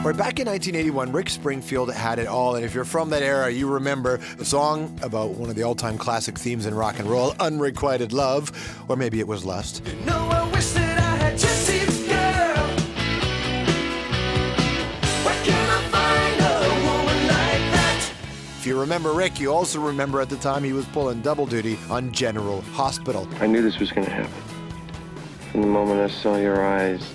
Right, back in 1981, Rick Springfield had it all, and if you're from that era, you remember the song about one of the all-time classic themes in rock and roll, Unrequited Love, or maybe it was Lust. You know, I wish that I had Jessies Girl. Where can I find a woman like that? If you remember Rick, you also remember at the time he was pulling double duty on General Hospital. I knew this was going to happen. From the moment I saw your eyes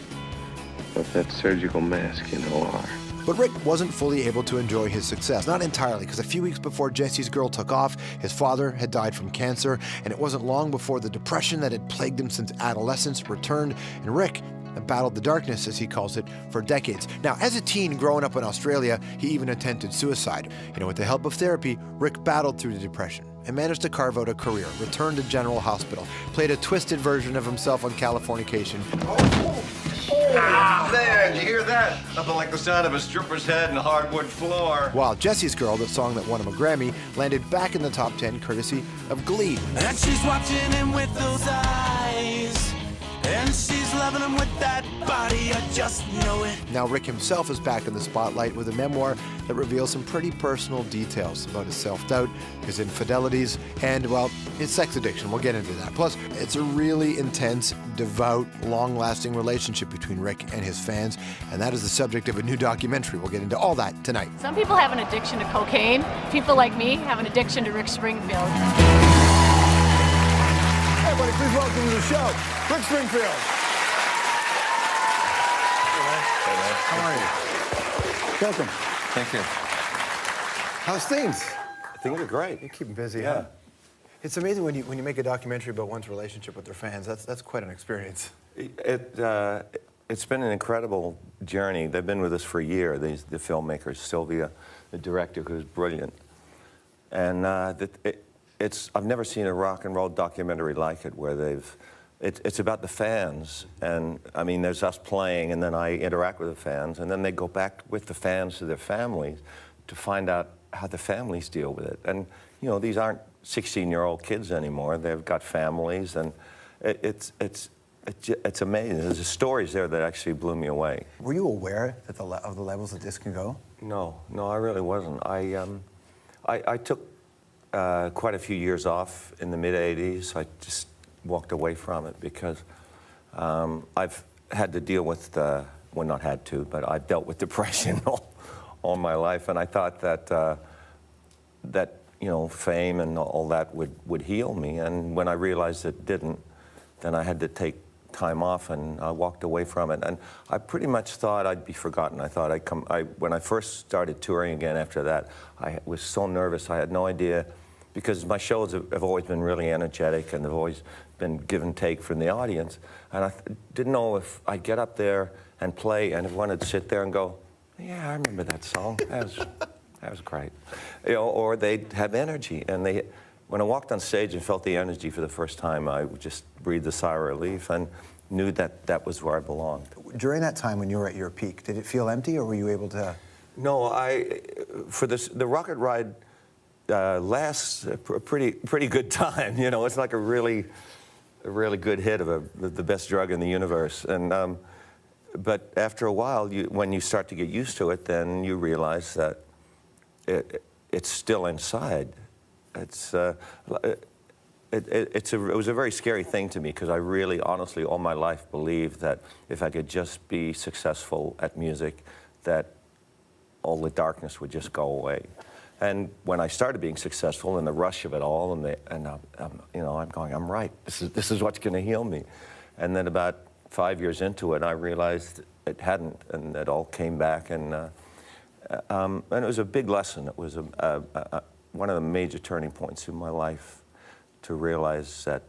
with that surgical mask in OR. But Rick wasn't fully able to enjoy his success. Not entirely, because a few weeks before Jessies Girl took off, his father had died from cancer, and it wasn't long before the depression that had plagued him since adolescence returned, and Rick battled the darkness, as he calls it, for decades. Now, as a teen growing up in Australia, he even attempted suicide. You know, with the help of therapy, Rick battled through the depression and managed to carve out a career, returned to General Hospital, played a twisted version of himself on Californication. Ah, man, did you hear that? Nothing like the sound of a stripper's head and a hardwood floor. While Jessies Girl, the song that won him a Grammy, landed back in the top 10 courtesy of Glee. And she's watching him with those eyes. And she's loving him with that body, I just know it. Now Rick himself is back in the spotlight with a memoir that reveals some pretty personal details about his self-doubt, his infidelities, and, well, his sex addiction. We'll get into that. Plus, it's a really intense, devout, long-lasting relationship between Rick and his fans, and that is the subject of a new documentary. We'll get into all that tonight. Some people have an addiction to cocaine. People like me have an addiction to Rick Springfield. Everybody, please welcome to the show, Rick Springfield. How are you? Welcome. Thank you. How's things? Things are great. You keep them busy, Yeah. huh? It's amazing when you make a documentary about one's relationship with their fans. That's quite an experience. It's been an incredible journey. They've been with us for a year, the filmmakers. Sylvia, the director, who's brilliant. And I've never seen a rock and roll documentary like it, where it's about the fans, and I mean, there's us playing, and then I interact with the fans, and then they go back with the fans to their families to find out how the families deal with it. And you know, these aren't 16-year-old kids anymore; they've got families, and it's amazing. There's stories there that actually blew me away. Were you aware that of the levels that this can go? No, I really wasn't. I took quite a few years off in the mid-'80s. I just walked away from it because I've had to deal with, well, not had to, but I've dealt with depression all my life, and I thought that, you know, fame and all that would heal me, and when I realized it didn't, then I had to take time off, and I walked away from it, and I pretty much thought I'd be forgotten. I thought when I first started touring again after that, I was so nervous. I had no idea, because my shows have always been really energetic, and they've always been give and take from the audience, and I didn't know if I'd get up there and play, and everyone would sit there and go, yeah, I remember that song. That was great. You know, or they'd have energy, and when I walked on stage and felt the energy for the first time, I just breathed a sigh of relief and knew that that was where I belonged. During that time when you were at your peak, did it feel empty, or were you able to? No, the Rocket Ride lasts a pretty good time. You know, it's like a really good hit of the best drug in the universe. And but after a while, when you start to get used to it, then you realize that it's still inside. It was a very scary thing to me, because I really, honestly, all my life believed that if I could just be successful at music, that all the darkness would just go away. And when I started being successful, in the rush of it all, you know, I'm going, I'm right. This is what's going to heal me. And then about 5 years into it, I realized it hadn't, and it all came back, and it was a big lesson. It was one of the major turning points in my life, to realize that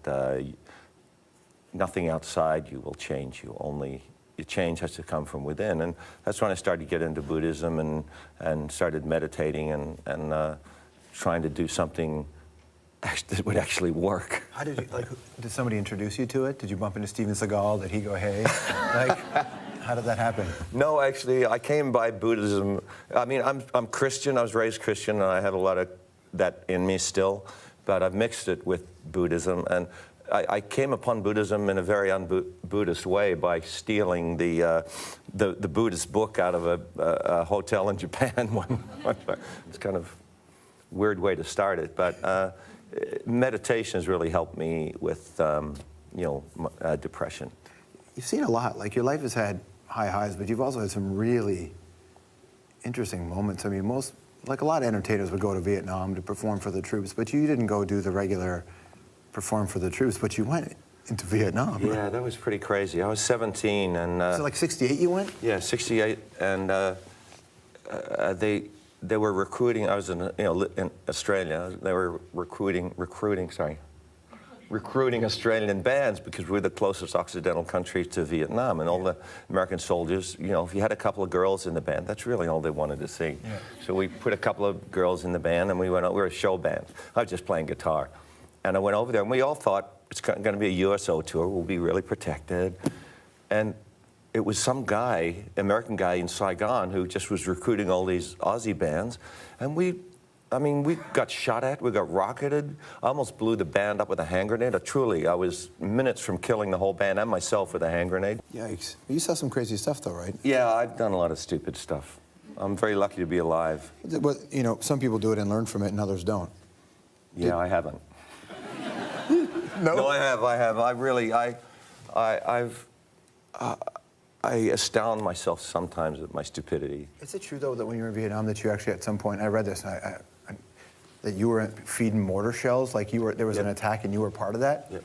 nothing outside you will change you. Only your change has to come from within. And that's when I started to get into Buddhism and started meditating and trying to do something that would actually work. How did you, did somebody introduce you to it? Did you bump into Steven Seagal? Did he go, hey? How did that happen? No, actually, I came by Buddhism. I mean, I'm Christian. I was raised Christian, and I have a lot of that in me still, but I've mixed it with Buddhism, and I came upon Buddhism in a very un-Buddhist way by stealing the Buddhist book out of a hotel in Japan. It's kind of a weird way to start it, but meditation has really helped me with depression. You've seen a lot. Like, your life has had high highs, but you've also had some really interesting moments. I mean, like a lot of entertainers would go to Vietnam to perform for the troops, but you didn't go do the regular perform for the troops, but you went into Vietnam. Yeah, that was pretty crazy. I was 17, and so like 68 you went? Yeah, 68, and they were recruiting. I was in Australia. They were recruiting Australian bands because we're the closest Occidental country to Vietnam, and all the American soldiers, if you had a couple of girls in the band, that's really all they wanted to see. Yeah. So we put a couple of girls in the band, and we went out. We were a show band. I was just playing guitar, and I went over there, and we all thought it's going to be a USO tour. We'll be really protected, and it was some guy, American guy in Saigon, who just was recruiting all these Aussie bands, and we got shot at, we got rocketed. I almost blew the band up with a hand grenade. Truly, I was minutes from killing the whole band and myself with a hand grenade. Yikes. You saw some crazy stuff, though, right? Yeah, I've done a lot of stupid stuff. I'm very lucky to be alive. But, some people do it and learn from it and others don't. Yeah, I haven't. No? No, I have. I astound myself sometimes at my stupidity. Is it true, though, that when you were in Vietnam that you actually at some point, I read this, that you were feeding mortar shells, like there was an attack and you were part of that? Yep.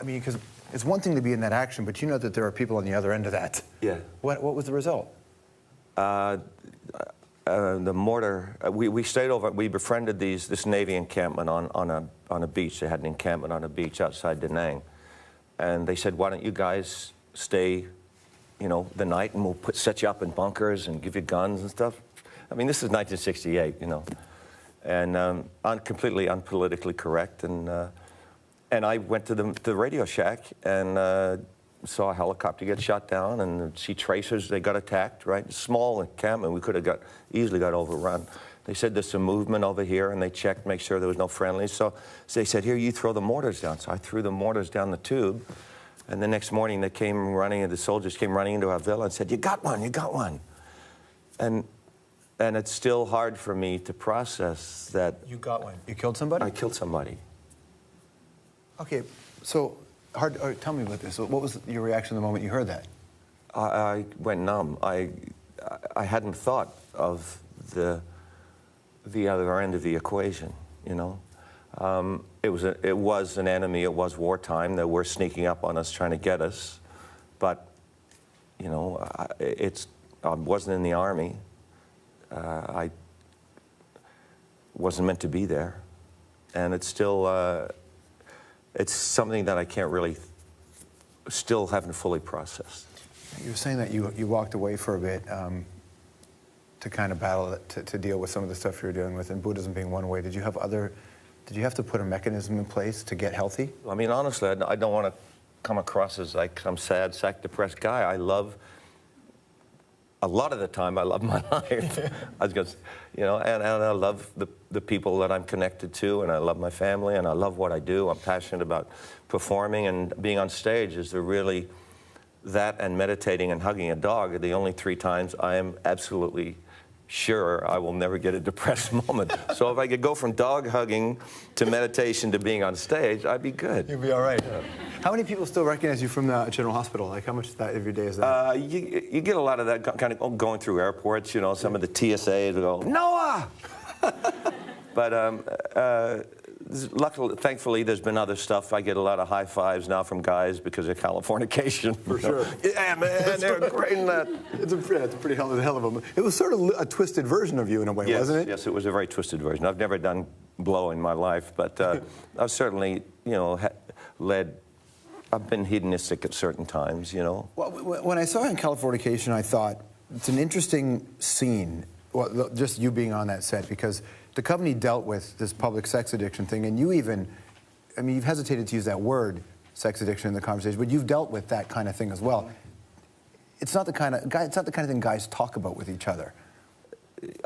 I mean, because it's one thing to be in that action, but you know that there are people on the other end of that. Yeah. What was the result? The mortar, we stayed over, we befriended this Navy encampment on a beach. They had an encampment on a beach outside Da Nang. And they said, why don't you guys stay the night, and we'll set you up in bunkers and give you guns and stuff. I mean, this is 1968, and completely unpolitically correct. And I went to the Radio Shack and saw a helicopter get shot down, and see tracers. They got attacked, right? Small encampment, we could have easily got overrun. They said there's some movement over here, and they checked, make sure there was no friendlies. So they said, here, you throw the mortars down. So I threw the mortars down the tube. And the next morning, the soldiers came running into our villa and said, you got one, you got one. And it's still hard for me to process that. You got one. You killed somebody? I killed somebody. Okay, so tell me about this. What was your reaction the moment you heard that? I went numb. I hadn't thought of the other end of the equation, It was an enemy. It was wartime. They were sneaking up on us, trying to get us. But, I wasn't in the Army. I wasn't meant to be there. And it's still, it's something that I still haven't fully processed. You were saying that you walked away for a bit to kind of battle it, to deal with some of the stuff you were dealing with, and Buddhism being one way. Did you have to put a mechanism in place to get healthy? I mean, honestly, I don't want to come across as like some sad, sack, depressed guy. A lot of the time, I love my life. And I love the people that I'm connected to, and I love my family, and I love what I do. I'm passionate about performing, and being on stage is that and meditating and hugging a dog are the only 3 times I am absolutely sure I will never get a depressed moment. So if I could go from dog hugging to meditation to being on stage, I'd be good. You'd be all right. Yeah. How many people still recognize you from the General Hospital? Like, how much of your day is that? You get a lot of that kind of going through airports, some of the TSAs will go, Noah! But luckily, thankfully, there's been other stuff. I get a lot of high fives now from guys because of Californication. For sure. Yeah, man, they're great in that. It's a pretty hell of a... It was sort of a twisted version of you in a way, wasn't it? Yes, it was a very twisted version. I've never done blow in my life, but I've certainly, I've been hedonistic at certain times, Well, when I saw it in Californication, I thought, it's an interesting scene, just you being on that set, because the company dealt with this public sex addiction thing, and you've hesitated to use that word, sex addiction, in the conversation, but you've dealt with that kind of thing as well. It's not the kind of thing guys talk about with each other.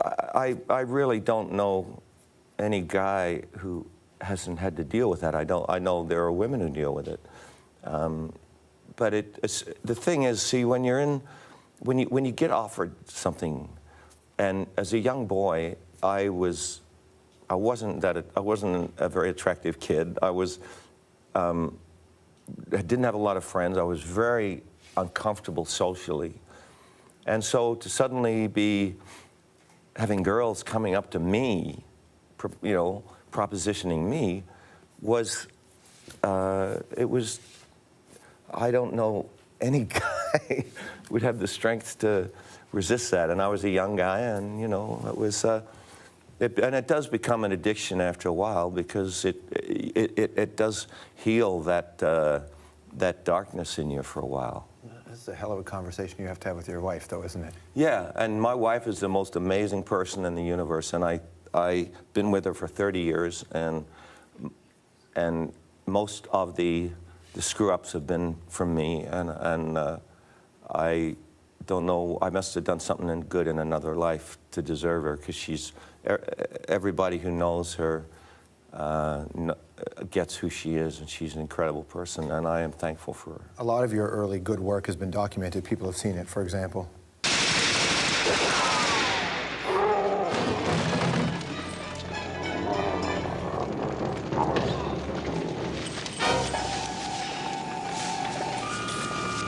I really don't know any guy who hasn't had to deal with that. I know there are women who deal with it. But the thing is, see, when you get offered something, and as a young boy, I wasn't a very attractive kid. I didn't have a lot of friends. I was very uncomfortable socially. And so to suddenly be having girls coming up to me, you know, propositioning me, I don't know any guy would have the strength to resist that. And I was a young guy, and, you know, it was, and it does become an addiction after a while, because it does heal that darkness in you for a while. That's a hell of a conversation you have to have with your wife, though, isn't it? Yeah, and my wife is the most amazing person in the universe, and I've been with her for 30 years, and most of the screw-ups have been from me, and I don't know, I must have done something good in another life to deserve her, because everybody who knows her gets who she is, and she's an incredible person, and I am thankful for her. A lot of your early good work has been documented. People have seen it, for example.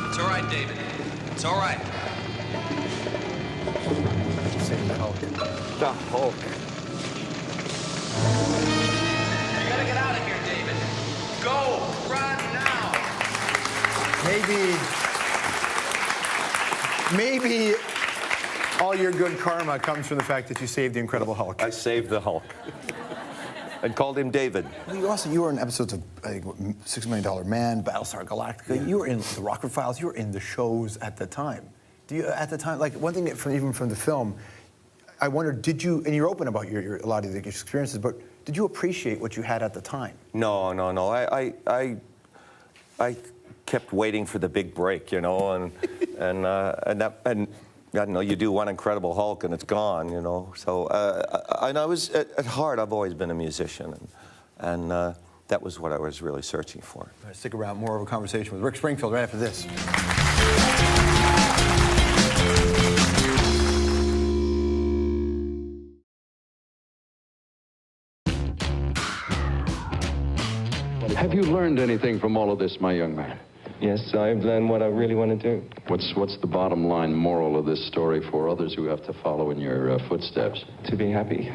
It's all right, David. It's all right. Saving the Hulk. The Hulk. You gotta get out of here, David. Go! Run now! Maybe all your good karma comes from the fact that you saved the Incredible Hulk. I saved the Hulk. And called him David. You were in episodes of, I think, $6 Million Man, Battlestar Galactica. Yeah. You were in the Rockford Files. You were in the shows at the time. At the time, like, one thing even from the film, I wondered, did you, and you're open about a lot of the experiences, but did you appreciate what you had at the time? No. I kept waiting for the big break, you know, and I don't know, you do one Incredible Hulk and it's gone, you know. So, and I was, at heart, I've always been a musician, and that was what I was really searching for. Stick around, more of a conversation with Rick Springfield right after this. Have you learned anything from all of this, my young man? Yes, I've learned what I really want to do. What's the bottom line moral of this story for others who have to follow in your footsteps? To be happy.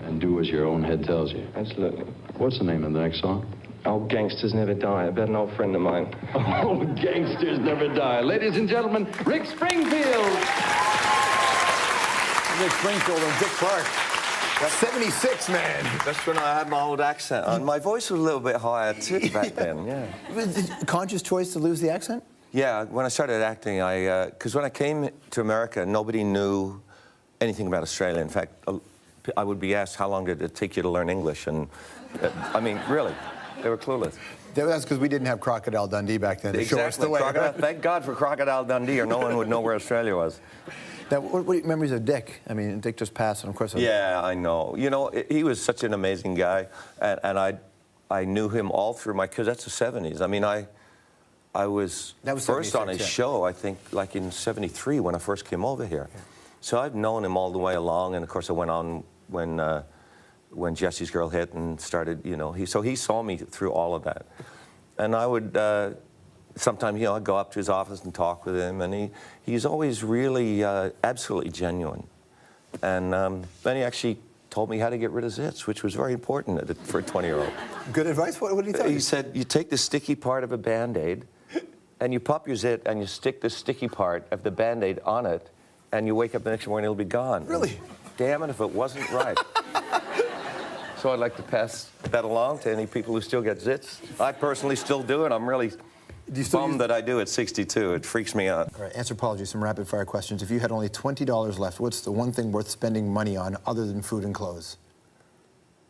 And do as your own head tells you. Absolutely. What's the name of the next song? Oh, Gangsters Never Die. About an old friend of mine. Oh, Gangsters Never Die. Ladies and gentlemen, Rick Springfield. Rick Springfield and Dick Clark. That's 76, man. That's when I had my old accent on. My voice was a little bit higher, too, back then, yeah. Conscious choice to lose the accent? Yeah, when I started acting, because when I came to America, nobody knew anything about Australia. In fact, I would be asked, how long did it take you to learn English? And, I mean, really, they were clueless. That's because we didn't have Crocodile Dundee back then to show us the way. Thank God for Crocodile Dundee, or no one would know where Australia was. Now, what are your memories of Dick? I mean, Dick just passed, and of course... Yeah, I know. You know, he was such an amazing guy, and I knew him all through because that's the 70s. I mean, I was first on his show, I think, like in 73 when I first came over here. Yeah. So I've known him all the way along, and of course I went on when Jessies Girl hit and started, you know, so he saw me through all of that. And I would... sometimes, you know, I'd go up to his office and talk with him, and he's always really absolutely genuine. And then he actually told me how to get rid of zits, which was very important for a 20-year-old. Good advice? What did he tell you? He said, you take the sticky part of a Band-Aid, and you pop your zit, and you stick the sticky part of the Band-Aid on it, and you wake up the next morning, it'll be gone. Really? And damn it if it wasn't right. So I'd like to pass that along to any people who still get zits. I personally still do it. I'm really... bummed that I do at 62. It freaks me out. All right, anthropology, some rapid-fire questions. If you had only $20 left, what's the one thing worth spending money on other than food and clothes?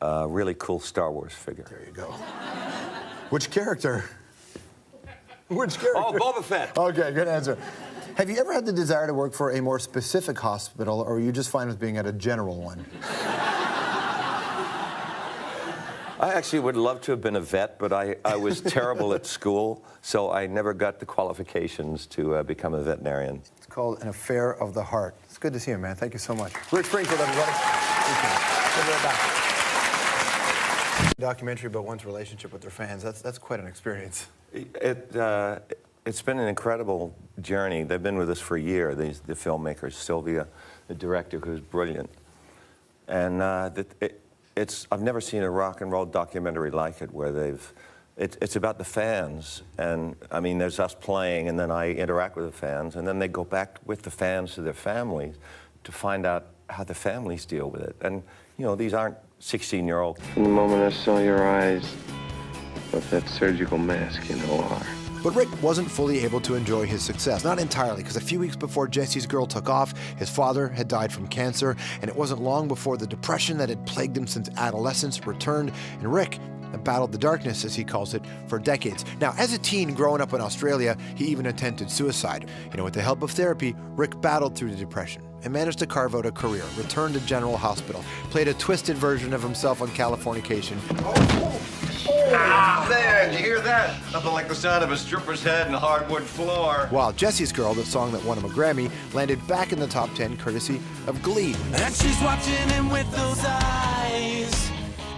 Really cool Star Wars figure. There you go. Which character? Which character? Oh, Boba Fett. Okay, good answer. Have you ever had the desire to work for a more specific hospital, or are you just fine with being at a general one? I actually would love to have been a vet, but I was terrible at school, so I never got the qualifications to become a veterinarian. It's called An Affair of the Heart. It's good to see you, man. Thank you so much. Rick Springfield, everybody. We'll be right back. Documentary about one's relationship with their fans. That's quite an experience. It's been an incredible journey. They've been with us for a year, the filmmakers, Sylvia, the director, who's brilliant. And I've never seen a rock and roll documentary like it, where it's about the fans. And I mean, there's us playing, and then I interact with the fans, and then they go back with the fans to their families to find out how the families deal with it. And, you know, these aren't 16-year-old. From the moment I saw your eyes with that surgical mask, you know are. But Rick wasn't fully able to enjoy his success. Not entirely, because a few weeks before Jessies Girl took off, his father had died from cancer, and it wasn't long before the depression that had plagued him since adolescence returned, and Rick battled the darkness, as he calls it, for decades. Now, as a teen growing up in Australia, he even attempted suicide. You know, with the help of therapy, Rick battled through the depression and managed to carve out a career, returned to General Hospital, played a twisted version of himself on Californication. Ah, there, did you hear that? Nothing like the sound of a stripper's head and a hardwood floor. While Jessies Girl, the song that won him a Grammy, landed back in the top 10 courtesy of Glee. And she's watching him with those eyes,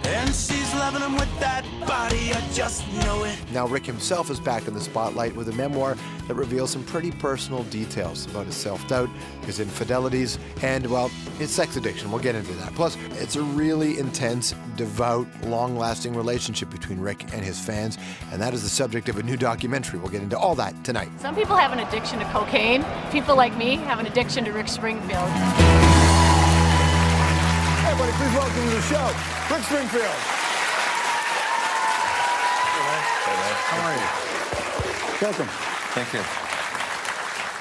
and she's loving him with that body, I just know it. Now Rick himself is back in the spotlight with a memoir that reveals some pretty personal details about his self-doubt, his infidelities, and, well, his sex addiction. We'll get into that. Plus, it's a really intense, devout, long-lasting relationship between Rick and his fans, and that is the subject of a new documentary. We'll get into all that tonight. Some people have an addiction to cocaine. People like me have an addiction to Rick Springfield. Hey, everybody, please welcome to the show, Rick Springfield. How are you? Welcome. Thank you.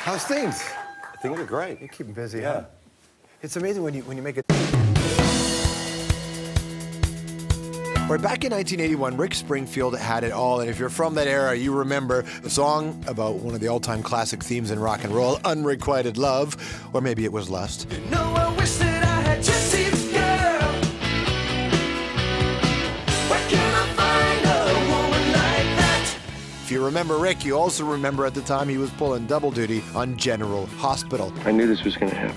How's things? Things are great. You're keeping busy, Yeah. huh? It's amazing when you make it. Right, back in 1981, Rick Springfield had it all, and if you're from that era, you remember the song about one of the all-time classic themes in rock and roll, Unrequited Love, or maybe it was Lust. No, I wish that I had Jessies Girl. Where can I find a woman like that? If you remember Rick, you also remember at the time he was pulling double duty on General Hospital. I knew this was going to happen.